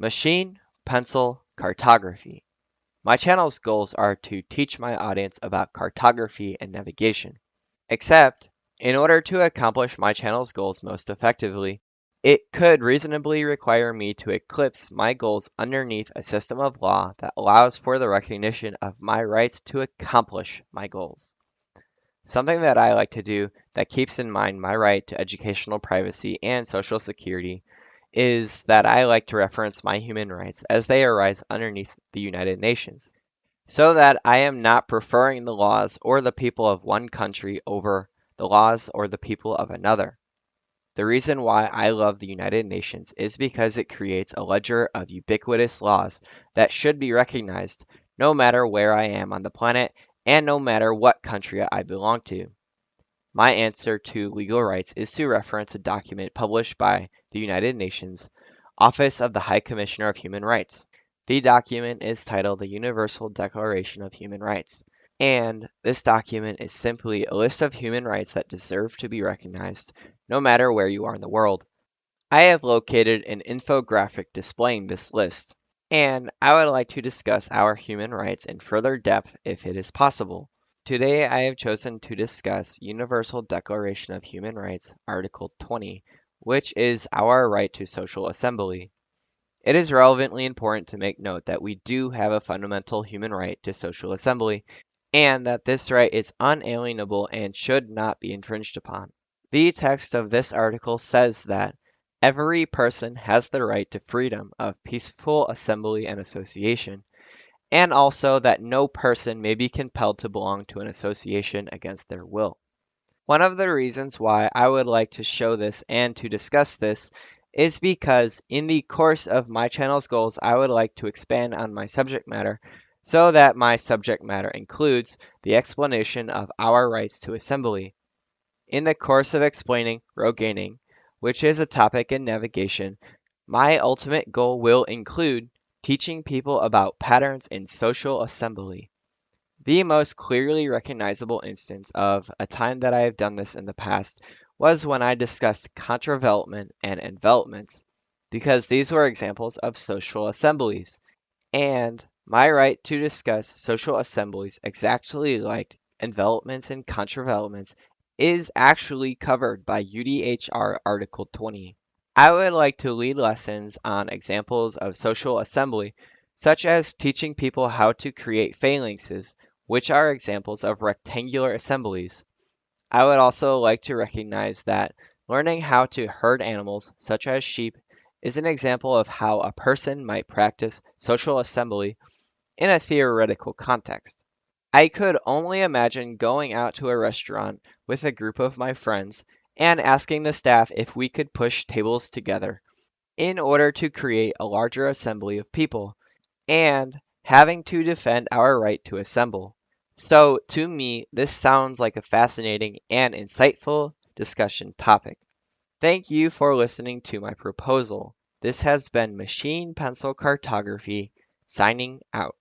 Machine, pencil, cartography. My channel's goals are to teach my audience about cartography and navigation. Except, in order to accomplish my channel's goals most effectively, it could reasonably require me to eclipse my goals underneath a system of law that allows for the recognition of my rights to accomplish my goals. Something that I like to do that keeps in mind my right to educational privacy and social security is that I like to reference my human rights as they arise underneath the United Nations, so that I am not preferring the laws or the people of one country over the laws or the people of another. The reason why I love the United Nations is because it creates a ledger of ubiquitous laws that should be recognized no matter where I am on the planet and no matter what country I belong to. My answer to legal rights is to reference a document published by the United Nations Office of the High Commissioner of Human Rights. The document is titled the Universal Declaration of Human Rights, and this document is simply a list of human rights that deserve to be recognized no matter where you are in the world. I have located an infographic displaying this list, and I would like to discuss our human rights in further depth if it is possible. Today I have chosen to discuss Universal Declaration of Human Rights, Article 20, which is our right to social assembly. It is relevantly important to make note that we do have a fundamental human right to social assembly, and that this right is unalienable and should not be infringed upon. The text of this article says that every person has the right to freedom of peaceful assembly and association, and also that no person may be compelled to belong to an association against their will. One of the reasons why I would like to show this and to discuss this is because in the course of my channel's goals, I would like to expand on my subject matter so that my subject matter includes the explanation of our rights to assembly. In the course of explaining road gaining, which is a topic in navigation, my ultimate goal will include teaching people about patterns in social assembly. The most clearly recognizable instance of a time that I have done this in the past was when I discussed contravelopment and envelopments, because these were examples of social assemblies, and my right to discuss social assemblies exactly like envelopments and contravelopments is actually covered by UDHR Article 20. I would like to lead lessons on examples of social assembly, such as teaching people how to create phalanxes, which are examples of rectangular assemblies. I would also like to recognize that learning how to herd animals, such as sheep, is an example of how a person might practice social assembly in a theoretical context. I could only imagine going out to a restaurant with a group of my friends and asking the staff if we could push tables together in order to create a larger assembly of people, and having to defend our right to assemble. So, to me, this sounds like a fascinating and insightful discussion topic. Thank you for listening to my proposal. This has been Machine Pencil Cartography, signing out.